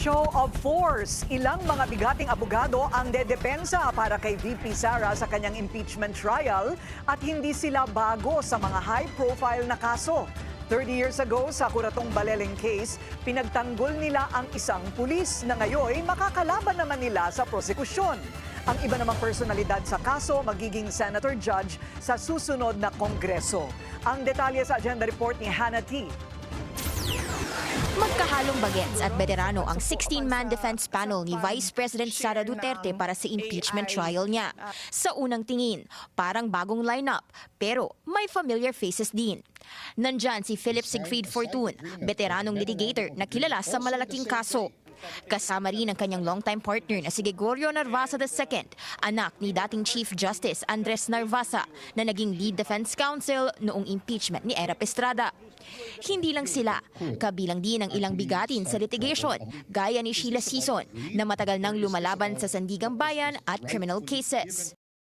Show of force. Ilang mga bigating abogado ang dedepensa para kay VP Sara sa kanyang impeachment trial at hindi sila bago sa mga high-profile na kaso. 30 years ago sa Kuratong Baleleng case, pinagtanggol nila ang isang pulis na ngayon makakalaban naman nila sa prosekusyon. Ang iba namang personalidad sa kaso magiging senator judge sa susunod na kongreso. Ang detalye sa agenda report ni Hannah T. Magkahalong bagets at veterano ang 16-man defense panel ni Vice President Sara Duterte para sa impeachment trial niya. Sa unang tingin, parang bagong lineup, pero may familiar faces din. Nandyan si Philip Siegfried Fortun, veteranong litigator na kilala sa malalaking kaso. Kasama rin ang kanyang longtime partner na si Gregorio Narvasa II, anak ni dating Chief Justice Andres Narvasa na naging lead defense counsel noong impeachment ni Erap Estrada. Hindi lang sila, kabilang din ang ilang bigatin sa litigation, gaya ni Sheila Sison na matagal nang lumalaban sa Sandigang Bayan at criminal cases.